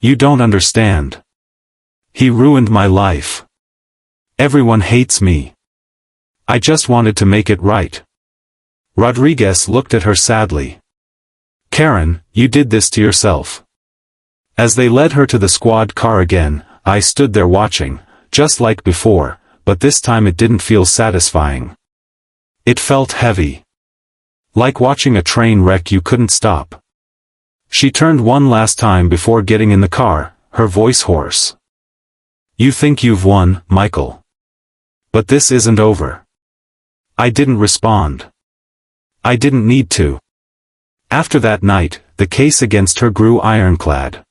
"You don't understand. He ruined my life. Everyone hates me. I just wanted to make it right." Rodriguez looked at her sadly. "Karen, you did this to yourself." As they led her to the squad car again, I stood there watching, just like before, but this time it didn't feel satisfying. It felt heavy. Like watching a train wreck you couldn't stop. She turned one last time before getting in the car, her voice hoarse. "You think you've won, Michael. But this isn't over." I didn't respond. I didn't need to. After that night, the case against her grew ironclad.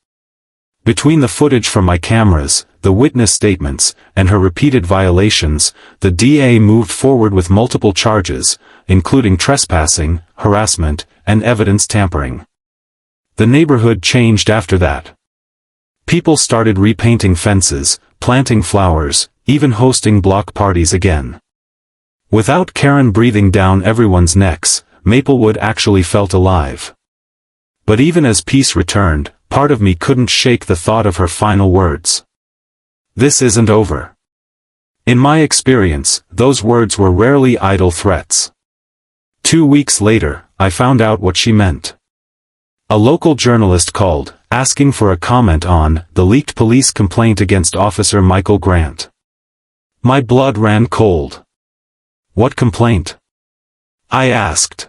Between the footage from my cameras, the witness statements, and her repeated violations, the DA moved forward with multiple charges, including trespassing, harassment, and evidence tampering. The neighborhood changed after that. People started repainting fences, planting flowers, even hosting block parties again. Without Karen breathing down everyone's necks, Maplewood actually felt alive. But even as peace returned, part of me couldn't shake the thought of her final words. "This isn't over." In my experience, those words were rarely idle threats. 2 weeks later, I found out what she meant. A local journalist called, asking for a comment on the leaked police complaint against Officer Michael Grant. My blood ran cold. "What complaint?" I asked.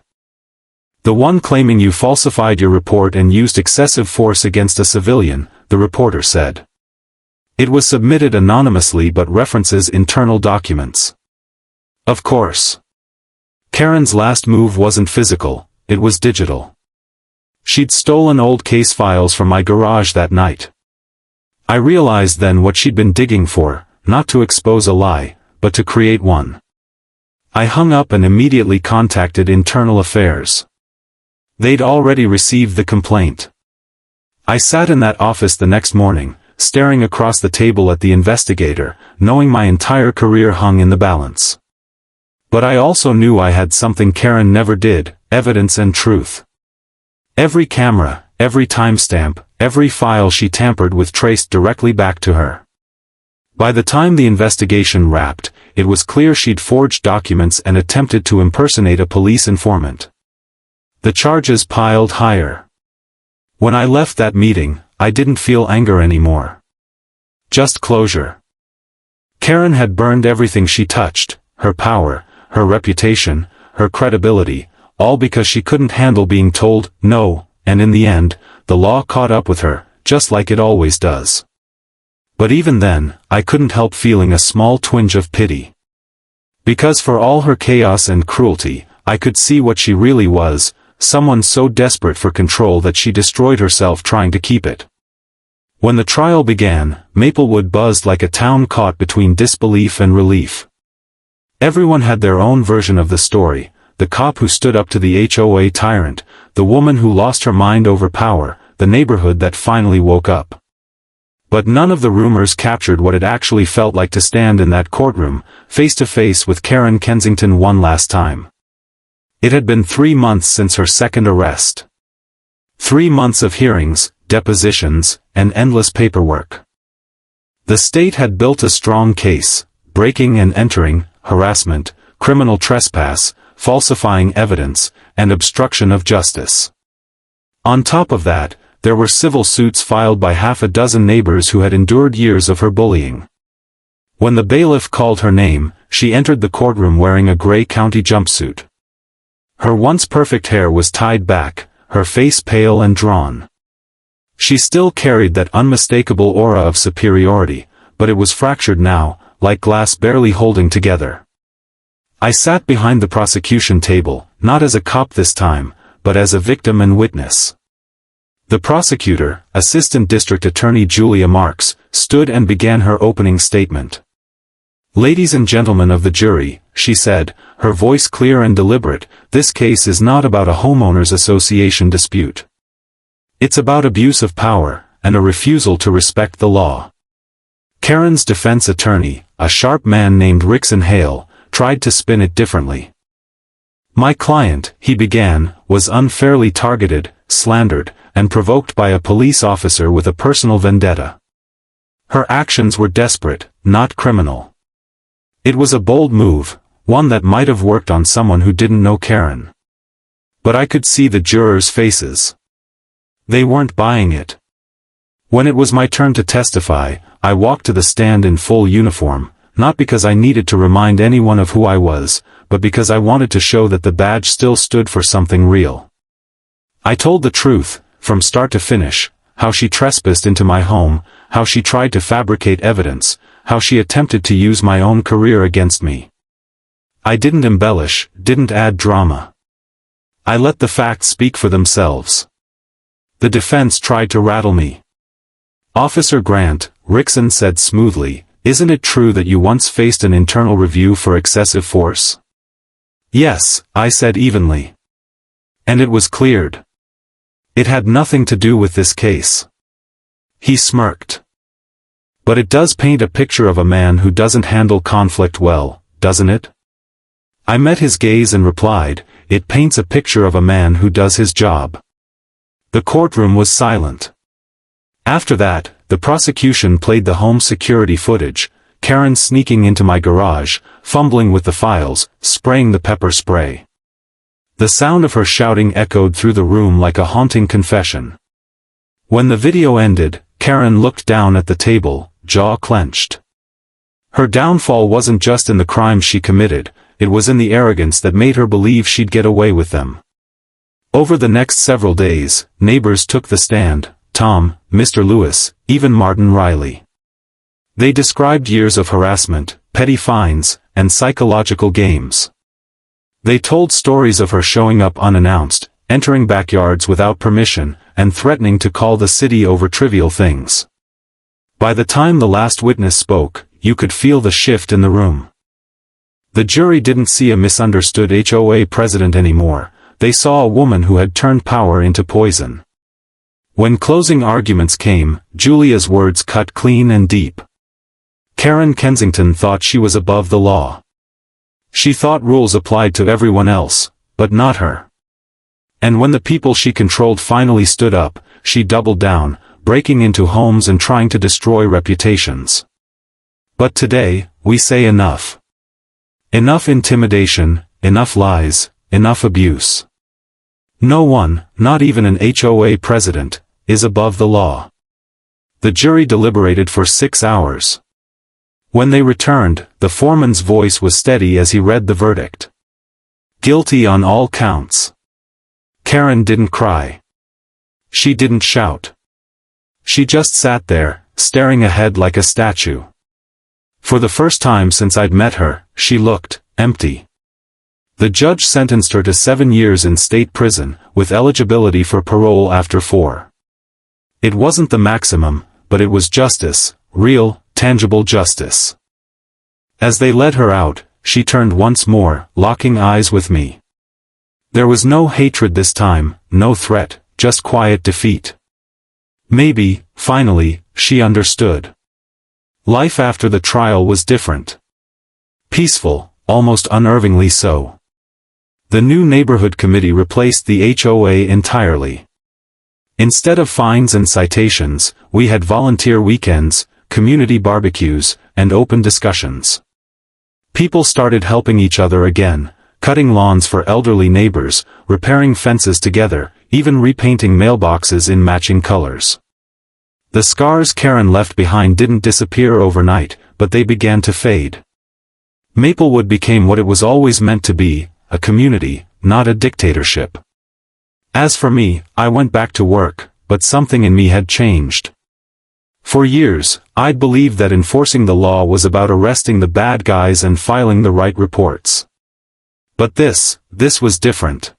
"The one claiming you falsified your report and used excessive force against a civilian," the reporter said. "It was submitted anonymously but references internal documents." Of course. Karen's last move wasn't physical, it was digital. She'd stolen old case files from my garage that night. I realized then what she'd been digging for, not to expose a lie, but to create one. I hung up and immediately contacted Internal Affairs. They'd already received the complaint. I sat in that office the next morning, staring across the table at the investigator, knowing my entire career hung in the balance. But I also knew I had something Karen never did, evidence and truth. Every camera, every timestamp, every file she tampered with traced directly back to her. By the time the investigation wrapped, it was clear she'd forged documents and attempted to impersonate a police informant. The charges piled higher. When I left that meeting, I didn't feel anger anymore. Just closure. Karen had burned everything she touched, her power, her reputation, her credibility, all because she couldn't handle being told no, and in the end, the law caught up with her, just like it always does. But even then, I couldn't help feeling a small twinge of pity. Because for all her chaos and cruelty, I could see what she really was, someone so desperate for control that she destroyed herself trying to keep it. When the trial began, Maplewood buzzed like a town caught between disbelief and relief. Everyone had their own version of the story, the cop who stood up to the HOA tyrant, the woman who lost her mind over power, the neighborhood that finally woke up. But none of the rumors captured what it actually felt like to stand in that courtroom, face to face with Karen Kensington one last time. It had been 3 months since her second arrest. 3 months of hearings, depositions, and endless paperwork. The state had built a strong case: breaking and entering, harassment, criminal trespass, falsifying evidence, and obstruction of justice. On top of that, there were civil suits filed by half a dozen neighbors who had endured years of her bullying. When the bailiff called her name, she entered the courtroom wearing a gray county jumpsuit. Her once perfect hair was tied back, her face pale and drawn. She still carried that unmistakable aura of superiority, but it was fractured now, like glass barely holding together. I sat behind the prosecution table, not as a cop this time, but as a victim and witness. The prosecutor, Assistant District Attorney Julia Marks, stood and began her opening statement. "Ladies and gentlemen of the jury," she said, her voice clear and deliberate, "this case is not about a homeowners association dispute. It's about abuse of power, and a refusal to respect the law." Karen's defense attorney, a sharp man named Rickson Hale, tried to spin it differently. "My client," he began, "was unfairly targeted, slandered, and provoked by a police officer with a personal vendetta. Her actions were desperate, not criminal. It was a bold move, one that might have worked on someone who didn't know Karen. But I could see the jurors' faces. They weren't buying it. When it was my turn to testify, I walked to the stand in full uniform, not because I needed to remind anyone of who I was, but because I wanted to show that the badge still stood for something real. I told the truth, from start to finish, how she trespassed into my home, how she tried to fabricate evidence, how she attempted to use my own career against me. I didn't embellish, didn't add drama. I let the facts speak for themselves. The defense tried to rattle me. Officer Grant, Rickson said smoothly, isn't it true that you once faced an internal review for excessive force? Yes, I said evenly. And it was cleared. It had nothing to do with this case. He smirked. But it does paint a picture of a man who doesn't handle conflict well, doesn't it? I met his gaze and replied, it paints a picture of a man who does his job. The courtroom was silent. After that, the prosecution played the home security footage, Karen sneaking into my garage, fumbling with the files, spraying the pepper spray. The sound of her shouting echoed through the room like a haunting confession. When the video ended, Karen looked down at the table, jaw clenched. Her downfall wasn't just in the crimes she committed, it was in the arrogance that made her believe she'd get away with them. Over the next several days, neighbors took the stand, Tom, Mr. Lewis, even Martin Riley. They described years of harassment, petty fines, and psychological games. They told stories of her showing up unannounced, entering backyards without permission, and threatening to call the city over trivial things. By the time the last witness spoke, you could feel the shift in the room. The jury didn't see a misunderstood HOA president anymore, they saw a woman who had turned power into poison. When closing arguments came, Julia's words cut clean and deep. Karen Kensington thought she was above the law. She thought rules applied to everyone else, but not her. And when the people she controlled finally stood up, she doubled down, breaking into homes and trying to destroy reputations. But today, we say enough. Enough intimidation, enough lies, enough abuse. No one, not even an HOA president, is above the law. The jury deliberated for 6 hours. When they returned, the foreman's voice was steady as he read the verdict. Guilty on all counts. Karen didn't cry. She didn't shout. She just sat there, staring ahead like a statue. For the first time since I'd met her, she looked empty. The judge sentenced her to 7 years in state prison, with eligibility for parole after 4. It wasn't the maximum, but it was justice, real, tangible justice. As they led her out, she turned once more, locking eyes with me. There was no hatred this time, no threat, just quiet defeat. Maybe, finally, she understood. Life after the trial was different. Peaceful, almost unnervingly so. The new neighborhood committee replaced the HOA entirely. Instead of fines and citations, we had volunteer weekends, community barbecues, and open discussions. People started helping each other again, cutting lawns for elderly neighbors, repairing fences together, even repainting mailboxes in matching colors. The scars Karen left behind didn't disappear overnight, but they began to fade. Maplewood became what it was always meant to be, a community, not a dictatorship. As for me, I went back to work, but something in me had changed. For years, I'd believed that enforcing the law was about arresting the bad guys and filing the right reports. But this was different.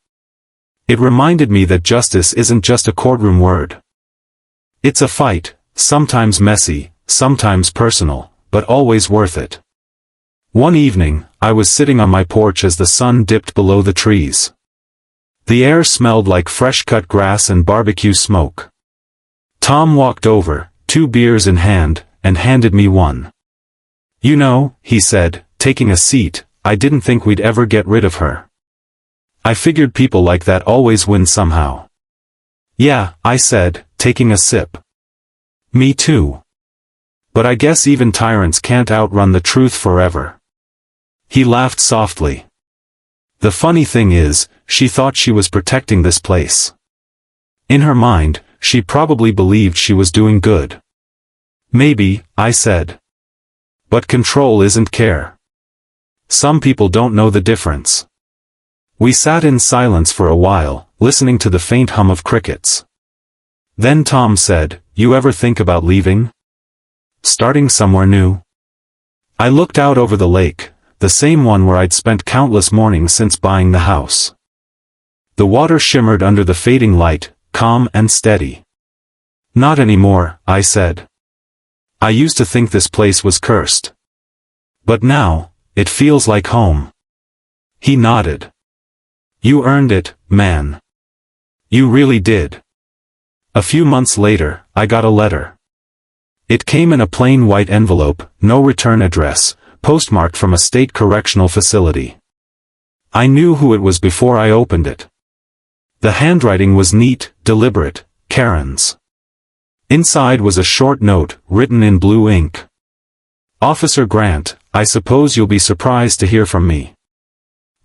It reminded me that justice isn't just a courtroom word. It's a fight, sometimes messy, sometimes personal, but always worth it. One evening, I was sitting on my porch as the sun dipped below the trees. The air smelled like fresh-cut grass and barbecue smoke. Tom walked over, 2 beers in hand, and handed me one. You know, he said, taking a seat, I didn't think we'd ever get rid of her. I figured people like that always win somehow. Yeah, I said, taking a sip. Me too. But I guess even tyrants can't outrun the truth forever. He laughed softly. The funny thing is, she thought she was protecting this place. In her mind, she probably believed she was doing good. Maybe, I said. But control isn't care. Some people don't know the difference. We sat in silence for a while, listening to the faint hum of crickets. Then Tom said, "You ever think about leaving? Starting somewhere new?" I looked out over the lake, the same one where I'd spent countless mornings since buying the house. The water shimmered under the fading light, calm and steady. "Not anymore," I said. "I used to think this place was cursed. But now, it feels like home." He nodded. "You earned it, man. You really did." A few months later, I got a letter. It came in a plain white envelope, no return address, postmarked from a state correctional facility. I knew who it was before I opened it. The handwriting was neat, deliberate, Karen's. Inside was a short note, written in blue ink. "Officer Grant, I suppose you'll be surprised to hear from me.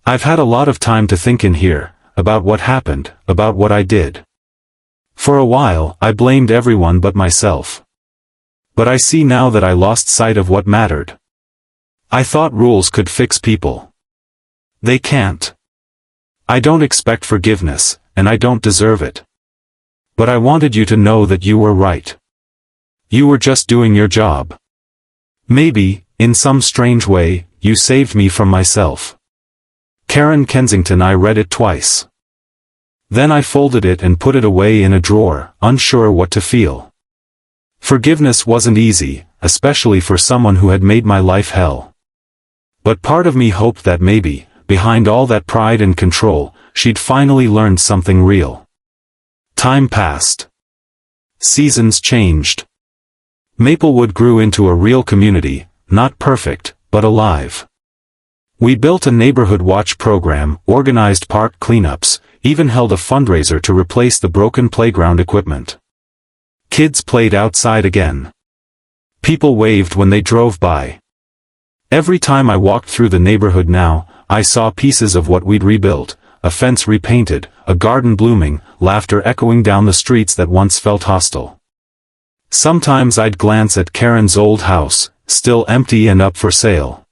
I've had a lot of time to think in here, about what happened, about what I did. For a while, I blamed everyone but myself. But I see now that I lost sight of what mattered. I thought rules could fix people. They can't. I don't expect forgiveness, and I don't deserve it. But I wanted you to know that you were right. You were just doing your job. Maybe, in some strange way, you saved me from myself." Karen Kensington. I read it twice. Then I folded it and put it away in a drawer, unsure what to feel. Forgiveness wasn't easy, especially for someone who had made my life hell. But part of me hoped that maybe, behind all that pride and control, she'd finally learned something real. Time passed. Seasons changed. Maplewood grew into a real community, not perfect, but alive. We built a neighborhood watch program, organized park cleanups, even held a fundraiser to replace the broken playground equipment. Kids played outside again. People waved when they drove by. Every time I walked through the neighborhood now, I saw pieces of what we'd rebuilt, a fence repainted, a garden blooming, laughter echoing down the streets that once felt hostile. Sometimes I'd glance at Karen's old house, still empty and up for sale.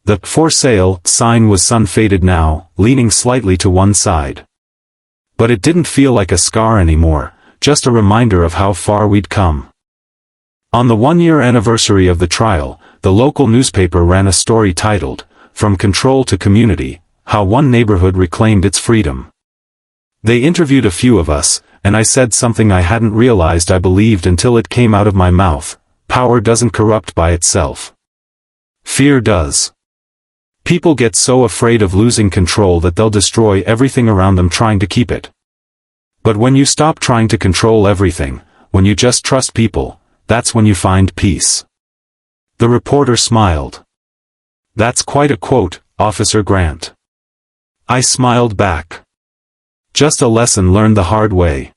The "for sale" sign was sun-faded now, leaning slightly to one side. But it didn't feel like a scar anymore, just a reminder of how far we'd come. On the one-year anniversary of the trial, the local newspaper ran a story titled, "From Control to Community, How One Neighborhood Reclaimed Its Freedom." They interviewed a few of us, and I said something I hadn't realized I believed until it came out of my mouth: power doesn't corrupt by itself. Fear does. People get so afraid of losing control that they'll destroy everything around them trying to keep it. But when you stop trying to control everything, when you just trust people, that's when you find peace. The reporter smiled. "That's quite a quote, Officer Grant." I smiled back. Just a lesson learned the hard way.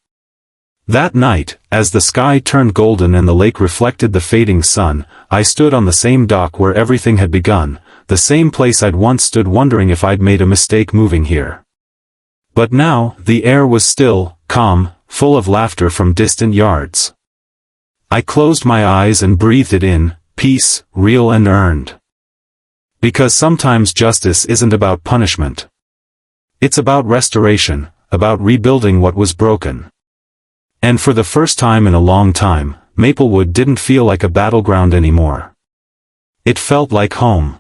That night, as the sky turned golden and the lake reflected the fading sun, I stood on the same dock where everything had begun, the same place I'd once stood wondering if I'd made a mistake moving here. But now, the air was still, calm, full of laughter from distant yards. I closed my eyes and breathed it in, peace, real and earned. Because sometimes justice isn't about punishment. It's about restoration, about rebuilding what was broken. And for the first time in a long time, Maplewood didn't feel like a battleground anymore. It felt like home.